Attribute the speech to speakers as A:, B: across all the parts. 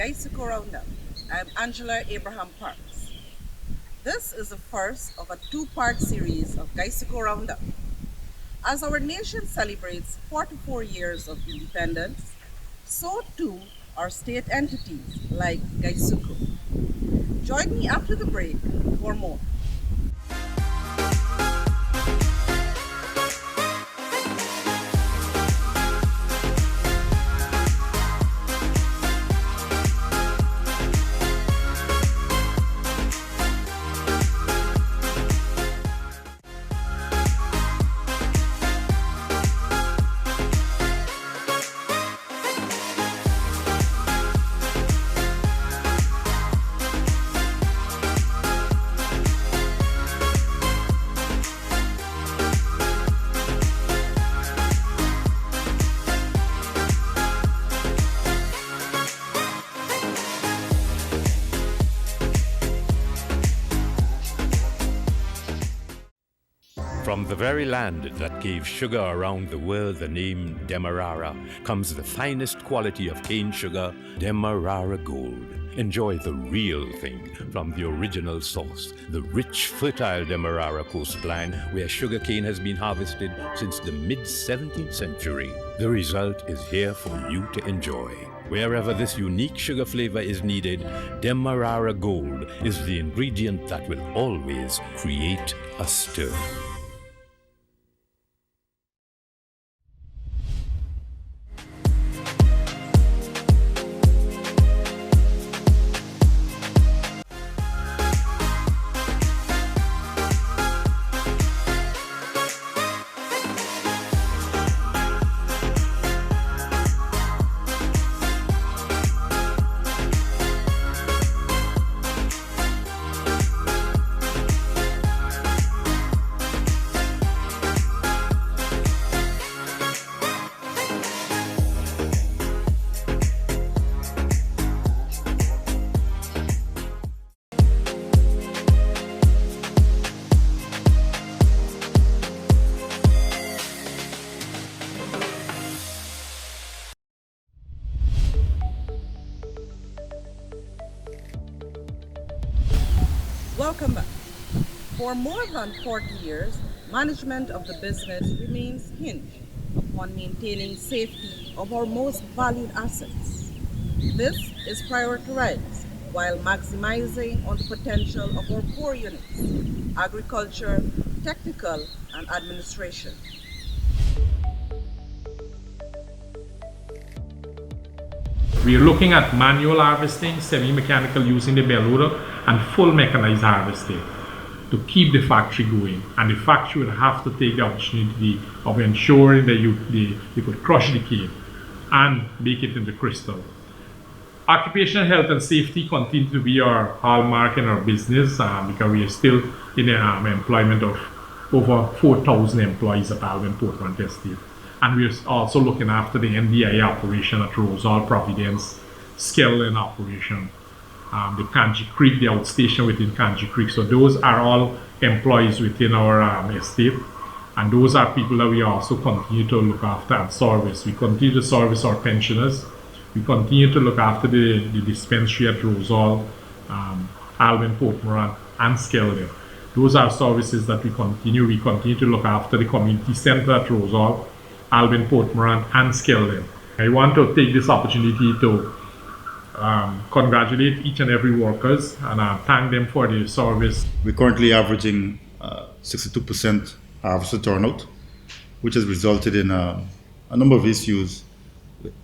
A: Guysuco Round Up. I'm Angela Abraham Parks. This is the first of a two-part series of Guysuco Round Up. As our nation celebrates 44 years of independence, so too are state entities like Guysuco. Join me after the break for more.
B: From the very land that gave sugar around the world the name Demerara comes the finest quality of cane sugar, Demerara Gold. Enjoy the real thing from the original source, the rich, fertile Demerara coastline where sugarcane has been harvested since the mid-17th century. The result is here for you to enjoy. Wherever this unique sugar flavor is needed, Demerara Gold is the ingredient that will always create a stir.
A: Welcome back. For more than 40 years, management of the business remains hinged upon maintaining safety of our most valued assets. This is prioritized while maximizing on the potential of our core units, agriculture, technical, and administration.
C: We are looking at manual harvesting, semi-mechanical using the bell loader, and full mechanized harvesting to keep the factory going. And the factory will have to take the opportunity of ensuring that you could crush the cane and make it into crystal. Occupational health and safety continue to be our hallmark in our business because we are still in the employment of over 4,000 employees at Alvin Portman Estate. And we're also looking after the NDI operation at Rosal, Providence, Skelton operation, the Kanji Creek, the outstation within Kanji Creek. So those are all employees within our estate. And those are people that we also continue to look after and service. We continue to service our pensioners. We continue to look after the dispensary at Rosal, Alvin Portman, and Skelton. Those are services that we continue. We continue to look after the community center at Rosal, Alvin Portman, and Skelton. I want to take this opportunity to congratulate each and every workers and thank them for their service.
D: We're currently averaging 62% harvester turnout, which has resulted in a number of issues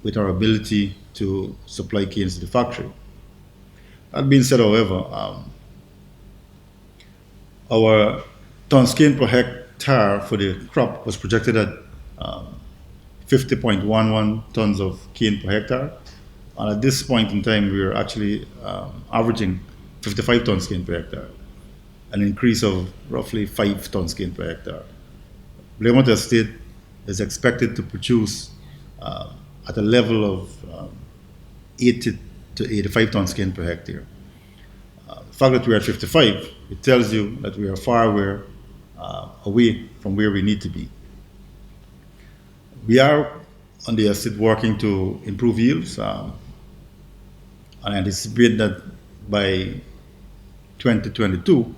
D: with our ability to supply canes to the factory. That being said, however, our tons cane per hectare for the crop was projected at 50.11 tons of cane per hectare. And at this point in time, we are actually averaging 55 tons cane per hectare, an increase of roughly 5 tons cane per hectare. Blairmont Estate is expected to produce at a level of 80 to 85 tons cane per hectare. The fact that we're at 55, it tells you that we are far away from where we need to be. We are on the estate working to improve yields. and anticipate that by 2022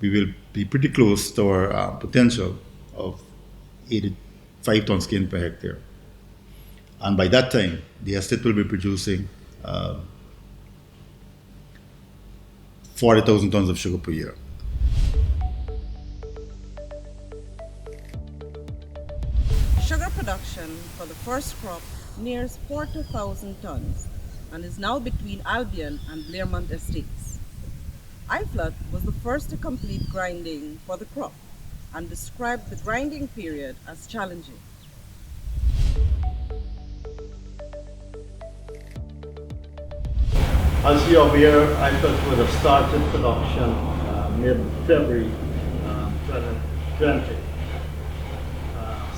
D: we will be pretty close to our potential of 85 tons cane per hectare. And by that time, the estate will be producing 40,000 tons of sugar per year.
A: Sugar production for the first crop nears 40,000 tons and is now between Albion and Blairmont estates. IFLOT was the first to complete grinding for the crop and described the grinding period as challenging.
E: As you're aware, IFLOT would have started production mid-February 2020.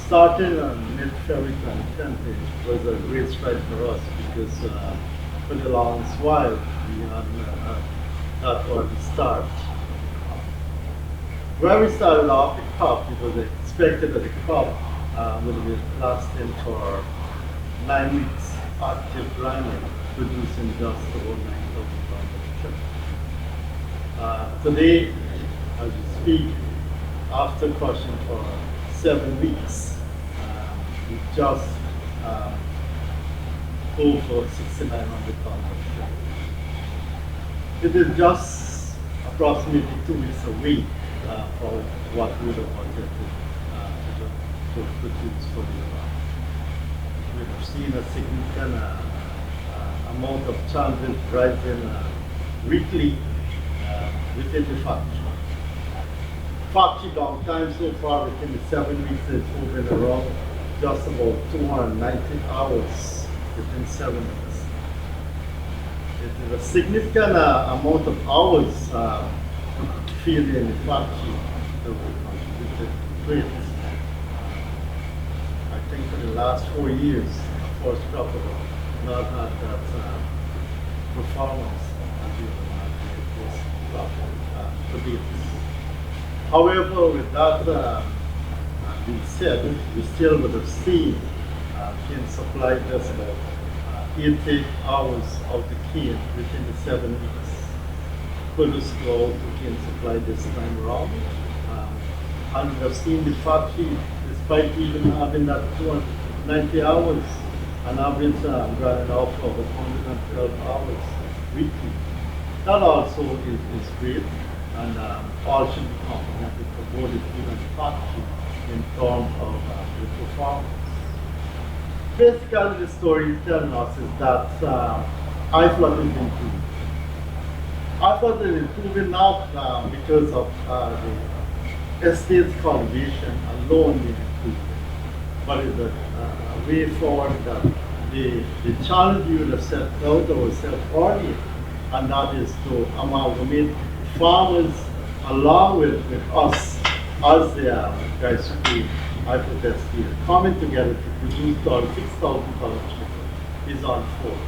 E: Starting on mid-February 2020 was a great stride for us because for the longest while we hadn't that was the start. When we started off the crop, it was expected that the crop would be lasting for 9 weeks active grinding, producing just about 9,000 tons of sugar. Today, as we speak, after crushing for 7 weeks, we just over 6,900 tons of sugar. It is just approximately 2 weeks away for what we would have wanted to produce for the year. We have seen a significant amount of challenges rising weekly within the factory. Factory downtime so far within the 7 weeks is moving around just about 290 hours within 7 weeks. It is a significant amount of hours filled in the factory that will contribute to it. I think for the last 4 years, first crop have not had that performance as we have had this crop to date. However, with that being said, we still would have seen cane supply just about 80 hours of the cane within the 7 weeks. Produce go to cane supply this time around. And we have seen the factory, despite even having that 290 hours, an average running off of 112 hours weekly. That also is great, and all should be complimented for both the field and the factory in terms of the performance. Basically, the story is telling us is that IFLOT is improving. IFLOT is improving not because of the estate's cultivation alone being improved, but it's a way forward that the challenge we would have set out ourselves earlier, and that is to amalgamate farmers along with us as the Guysuco estate coming together to produce 6,000 tons of sugar is on foot.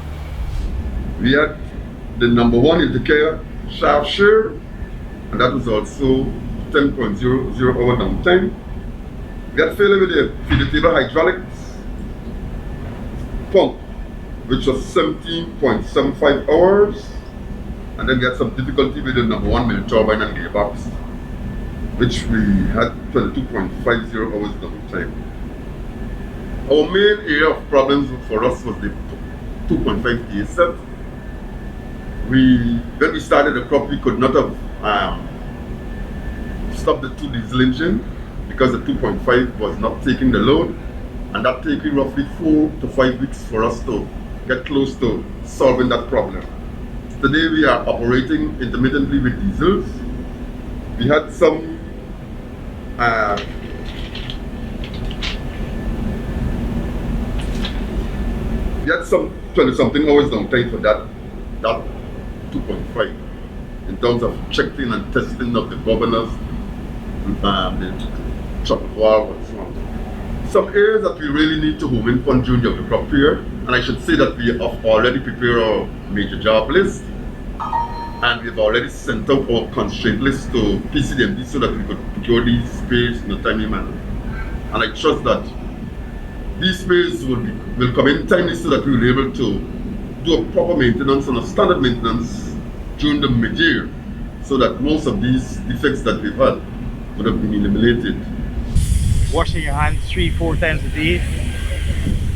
F: We had the number one indicator shaft share, and that was also 10.00 hour downtime. We had failure with the feeder table hydraulics pump, which was 17.75 hours, and then we had some difficulty with the number one mill turbine and gearbox, which we had 22.50 hours downtime. Our main area of problems for us was the 2.5 day set. When we started the crop, we could not have stopped the 2 diesel engine because the 2.5 was not taking the load, and that taking roughly 4 to 5 weeks for us to get close to solving that problem. Today we are operating intermittently with diesels. We had some we had some 20-something hours downtime for that 2.5 in terms of checking and testing of the governors, the chocolate valve and so on. Some areas that we really need to home in on during the crop period, and I should say that we have already prepared our major job list, and we've already sent out our constraint list to PCDMD so that we could procure these spares in a timely manner. And I trust that these spares will come in timely so that we will be able to do a proper maintenance and a standard maintenance during the mid-year, so that most of these defects that we've had would have been eliminated.
G: Washing your hands 3-4 times a day.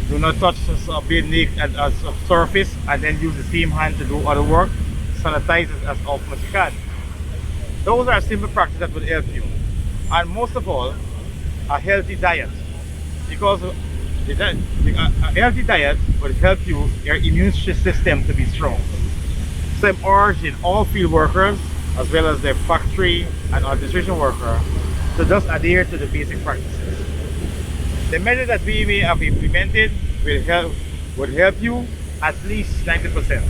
G: Do not touch a basic as a surface and then use the same hand to do other work. Sanitize it as often as you can. Those are simple practices that will help you. And most of all, a healthy diet. Because a healthy diet will help your immune system to be strong. So I'm urging all field workers as well as the factory and administration worker to just adhere to the basic practices. The measure that we may have implemented will help you at least 90%,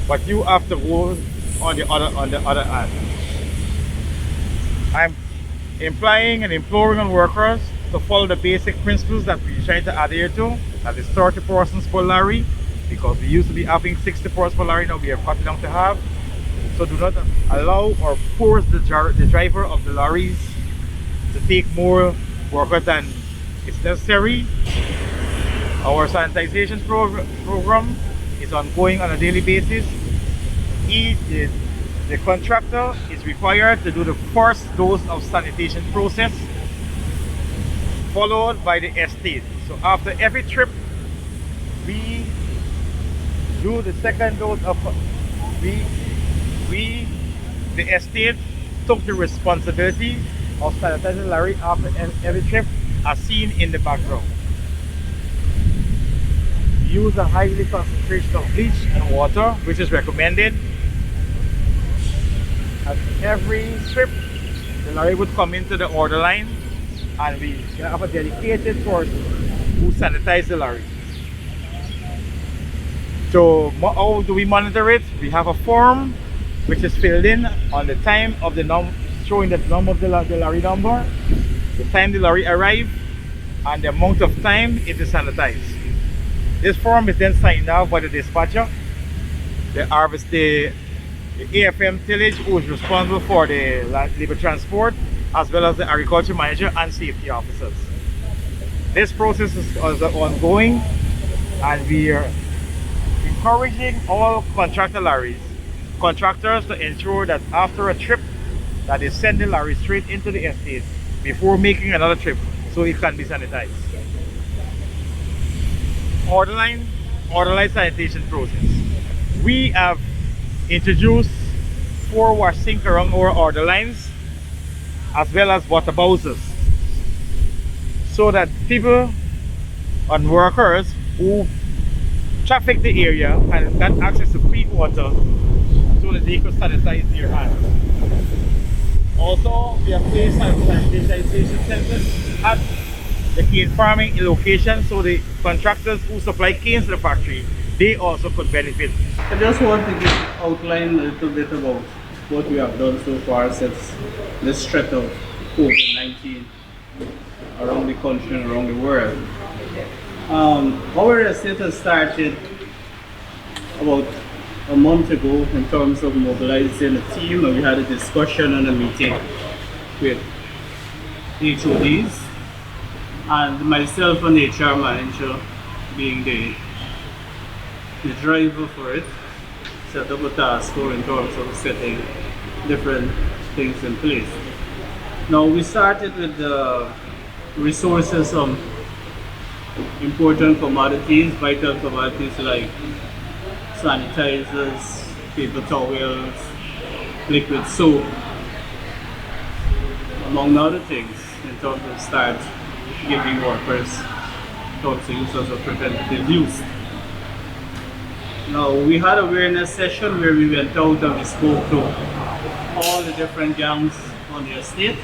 G: but you have to go on the other hand. I'm implying and imploring on workers to follow the basic principles that we try to adhere to. That is 30 persons per lorry, because we used to be having 60 persons per lorry, now we are cut down to half. So do not allow or force the driver of the lorries to take more workers than is necessary. Our sanitization program is ongoing on a daily basis. The contractor is required to do the first dose of sanitation process, followed by the estate. So after every trip, we do the second dose of the estate took the responsibility of sanitizing the lorry after every trip, as seen in the background. Use a highly concentration of bleach and water, which is recommended. At every trip, the lorry would come into the order line, and we have a dedicated person who sanitizes the lorry. So how do we monitor it? We have a form which is filled in on the time of the showing the number of the lorry number, the time the lorry arrived, and the amount of time it is sanitized. This form is then signed off by the dispatcher, the AFM tillage, who is responsible for the labor transport, as well as the agriculture manager and safety officers. This process is ongoing, and we are encouraging all contractors to ensure that after a trip, that they send the lorry straight into the estate before making another trip, so it can be sanitized. Order line sanitation process. We have introduced 4 wash sink around our order lines, as well as water bowsers, so that people and workers who traffic the area and get access to clean water, so that they could sanitize their hands. Also, we have placed sanitization centers at the cane farming location, so the contractors who supply canes to the factory, they also could benefit.
H: I just want to outline a little bit about what we have done so far since this threat of COVID-19 around the country and around the world. Our estate has started about a month ago in terms of mobilizing a team, and we had a discussion and a meeting with HODs, and myself and the HR manager being the driver for it, set up a task force in terms of setting different things in place. Now we started with the resources, some important commodities, vital commodities like sanitizers, paper towels, liquid soap, among other things, in terms of start giving workers things as a preventative use. Now we had an awareness session where we went out and we spoke to all the different gangs on the estate,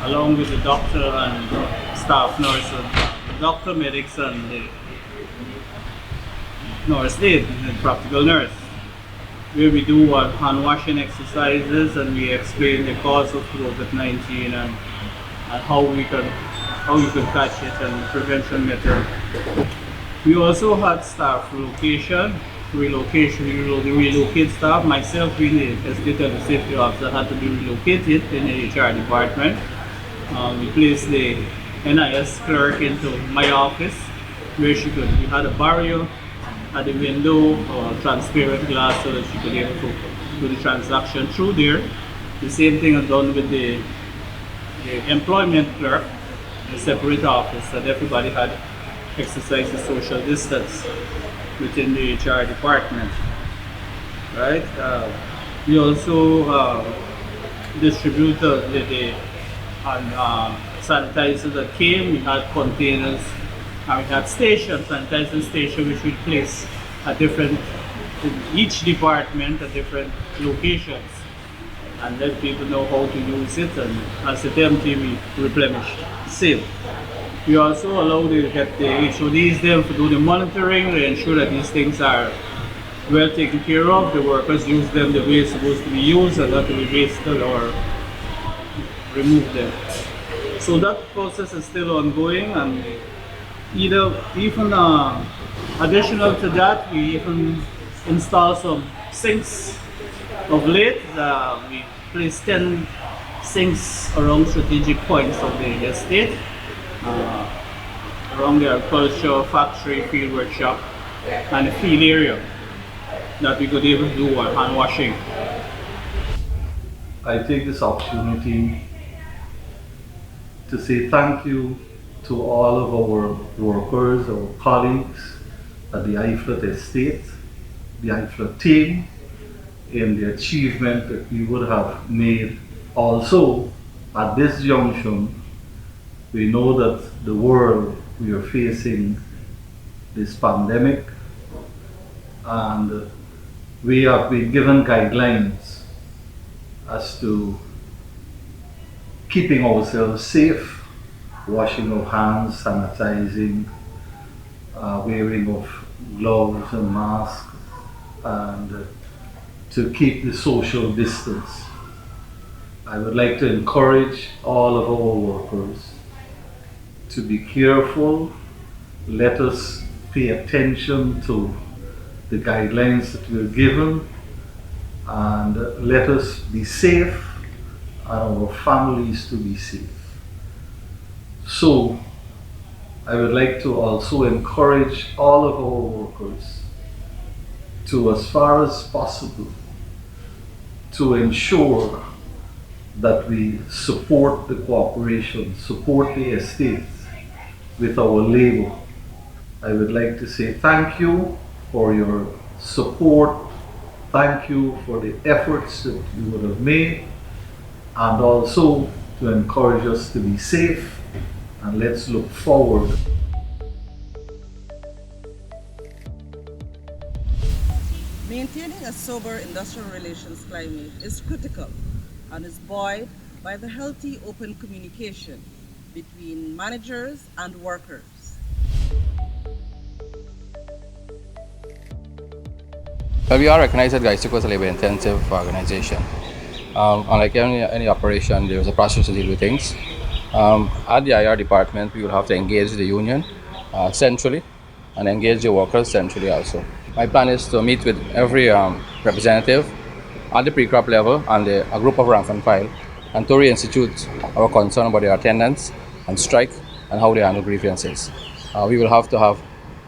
H: along with the doctor and staff nurse, and doctor, medics, and the nurse aide, the practical nurse, where we do hand washing exercises, and we explain the cause of COVID-19 and how you can catch it and prevention method. We also had staff relocation. We relocate staff. Myself being the estate and the safety officer had to be relocated in the HR department. We placed the NIS clerk into my office, where we had a barrier at the window or transparent glass so that she could be able to do the transaction through there. The same thing is done with the employment clerk, a separate office, that everybody had exercised the social distance within the HR department. Right? We also distributed the sanitizers that came. We had containers and we had stations, sanitizing station, which we placed at different, in each department at different locations, and let people know how to use it, and as it empty, we replenish the same. We also allow to get the HODs them to do the monitoring to ensure that these things are well taken care of. The workers use them the way it's supposed to be used and not to be wasted or remove them. So that process is still ongoing, and even additional to that, we even install some sinks of late. We placed 10 sinks around strategic points of the estate, around the agriculture, factory, field workshop, and the field area, that we could able to do our hand washing.
E: I take this opportunity to say thank you to all of our workers, our colleagues at the IFLT estate, the IFLT team, in the achievement that we would have made. Also, at this junction, we know that the world, we are facing this pandemic, and we have been given guidelines as to keeping ourselves safe, washing of hands, sanitizing, wearing of gloves and masks, and to keep the social distance. I would like to encourage all of our workers to be careful. Let us pay attention to the guidelines that we're given, and let us be safe and our families to be safe. So I would like to also encourage all of our workers to, as far as possible, to ensure that we support the cooperation, support the estates with our labor. I would like to say thank you for your support. Thank you for the efforts that you would have made, and also to encourage us to be safe, and let's look forward.
A: Maintaining a sober industrial relations climate is critical and is buoyed by the healthy open communication between managers and workers.
I: Well, we are recognized at Guysuco as a labor-intensive organization. Unlike any operation, there is a process to deal with things. At the IR department, we will have to engage the union centrally and engage the workers centrally also. My plan is to meet with every representative at the pre-crop level and a group of rank and file, and to reinstitute our concern about their attendance and strike and how they handle grievances. We will have to have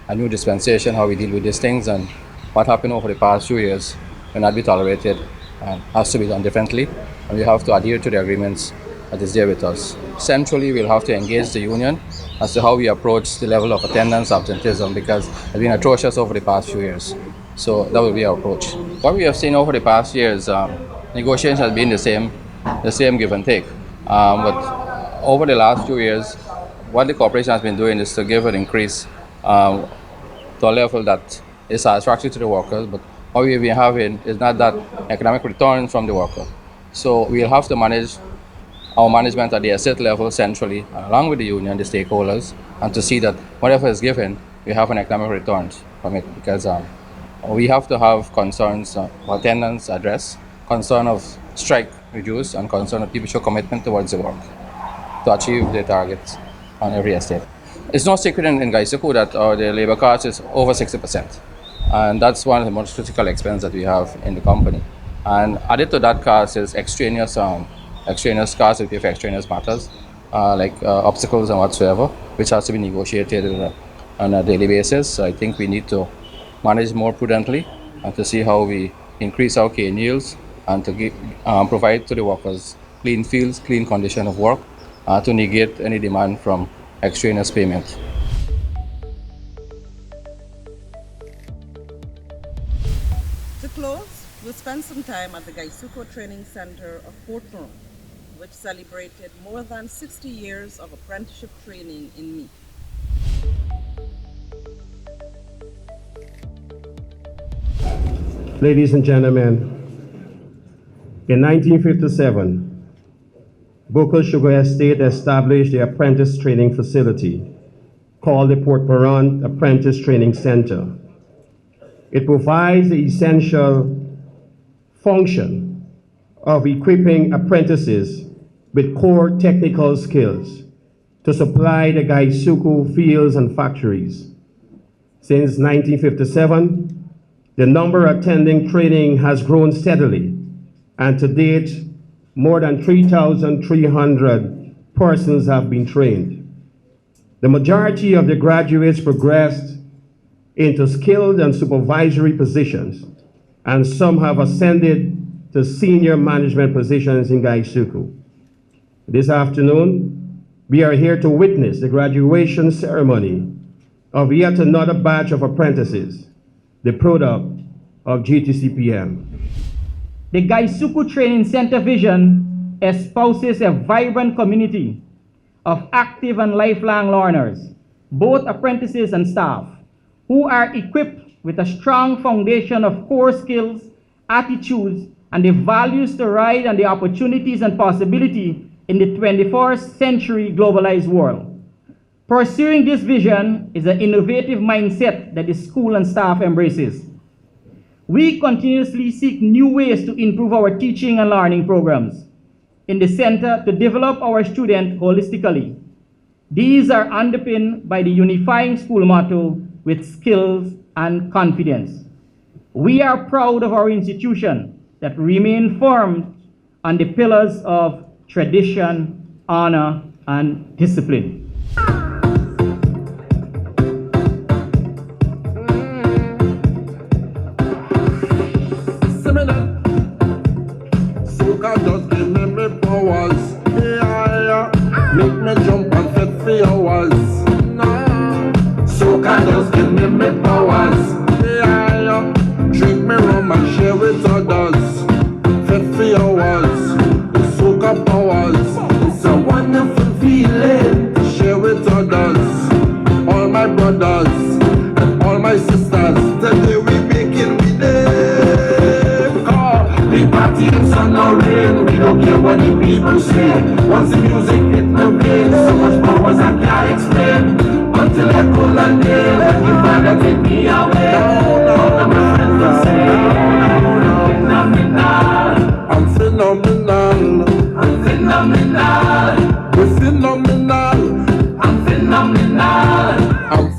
I: a new dispensation, how we deal with these things, and what happened over the past few years will not be tolerated and has to be done differently, and we have to adhere to the agreements that is there with us. Centrally, we'll have to engage the union as to how we approach the level of attendance absenteeism, because it's been atrocious over the past few years. So that will be our approach. What we have seen over the past years, negotiations has been the same give and take. But over the last few years, what the corporation has been doing is to give an increase to a level that is satisfactory to the workers, but what we've been having is not that economic return from the worker. So we'll have to manage our management at the estate level centrally, along with the union, the stakeholders, and to see that whatever is given, we have an economic return from it, because we have to have concerns of attendance addressed, concern of strike reduced, and concern of people show commitment towards the work to achieve the targets on every estate. It's no secret in Guysuco that the labor cost is over 60%. And that's one of the most critical expenses that we have in the company. And added to that cost is extraneous costs if you have extraneous matters, like obstacles and whatsoever, which has to be negotiated on a daily basis. So I think we need to manage more prudently and to see how we increase our cane yields and to provide to the workers clean fields, clean condition of work, to negate any demand from extraneous payment.
A: To close, we'll spend some time at the Guysuco Training Center of Port Moron, which celebrated more than 60 years of apprenticeship training in meat.
J: Ladies and gentlemen, in 1957, Boca Sugar Estate established the apprentice training facility called the Port Moron Apprentice Training Center. It provides the essential function of equipping apprentices with core technical skills to supply the Guysuco fields and factories. Since 1957, the number attending training has grown steadily, and to date, more than 3,300 persons have been trained. The majority of the graduates progressed into skilled and supervisory positions, and some have ascended to senior management positions in Guysuco. This afternoon, we are here to witness the graduation ceremony of yet another batch of apprentices, the product of GTCPM.
K: The Guysuco Training Center vision espouses a vibrant community of active and lifelong learners, both apprentices and staff, who are equipped with a strong foundation of core skills, attitudes, and the values to ride on the opportunities and possibility in the 21st century globalized world. Pursuing this vision is an innovative mindset that the school and staff embraces. We continuously seek new ways to improve our teaching and learning programs in the center to develop our students holistically. These are underpinned by the unifying school motto with skills and confidence. We are proud of our institution that remain firm on the pillars of tradition, honor, and discipline.
L: Just give me powers, yeah, make me jump and fit for hours. Soca just give me powers, yeah, drink me rum and share with others. Fit for hours, the soca powers, it's a wonderful feeling to share with others. All my brothers and all my sisters, today we making we day. We party in sun or rain, we don't care what the people say. Once the music hit the brain, so much powers I can't explain. Until I call a day, when you father take me away. All of my friends will say, phenomenal. I'm phenomenal. I'm phenomenal. We're phenomenal. I'm phenomenal. I'm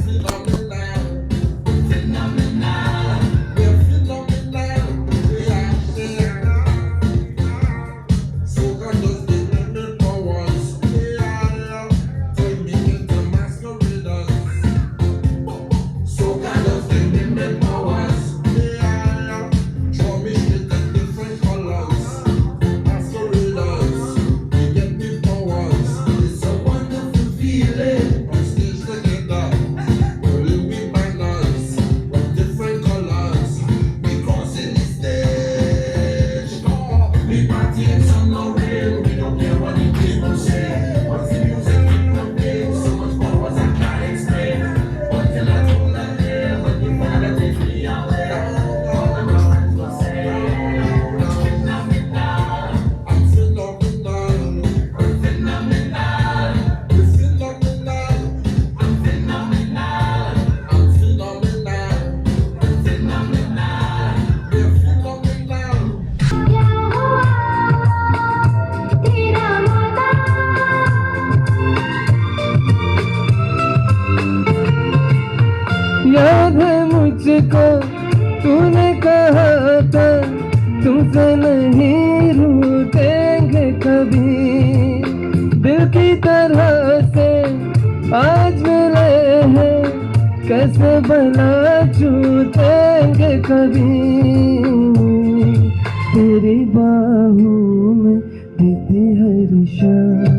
M: याद है मुझको तूने कहा था तुमसे नहीं रूठेंगे कभी दिल की तरह से आज मिले हैं कैसे भला छूटेंगे कभी तेरी बाहों में बीती हर शाम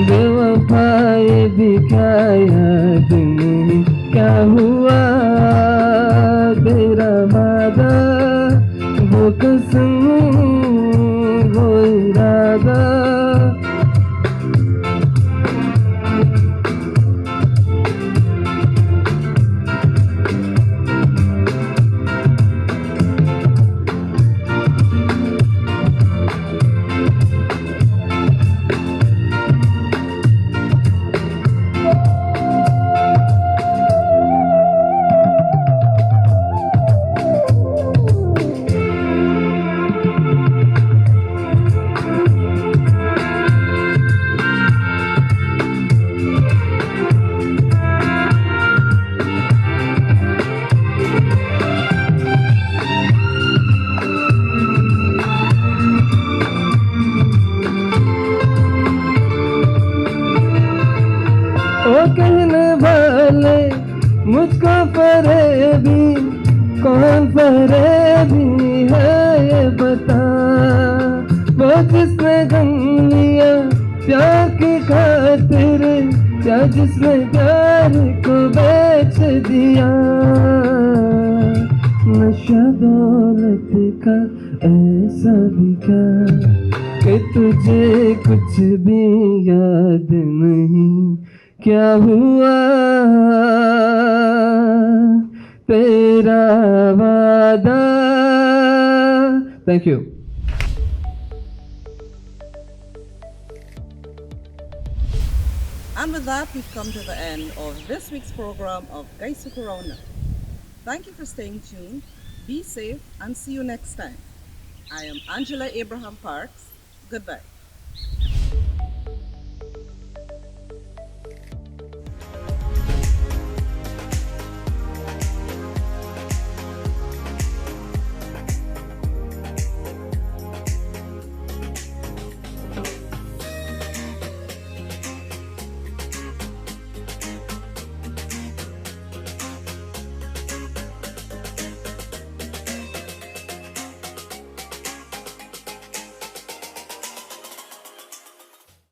M: बेवफाई भी क्या याद नहीं क्या हुआ तेरा वादा वो कसम वो इरादा कहने वाले मुझको फरेबी कौन फरेबी है ये बता वो जिसने गम लिया प्यार की खातिर क्या जिसने प्यार को बेच दिया नशा दौलत का ऐसा भी क्या कि तुझे कुछ भी याद नहीं क्या हुआ तेरा वादा thank you
A: And with that, we've come to the end of this week's program of Guysuco Round Up. Thank you for staying tuned. Be safe and see you next time. I am Angela Abraham Parks. Goodbye.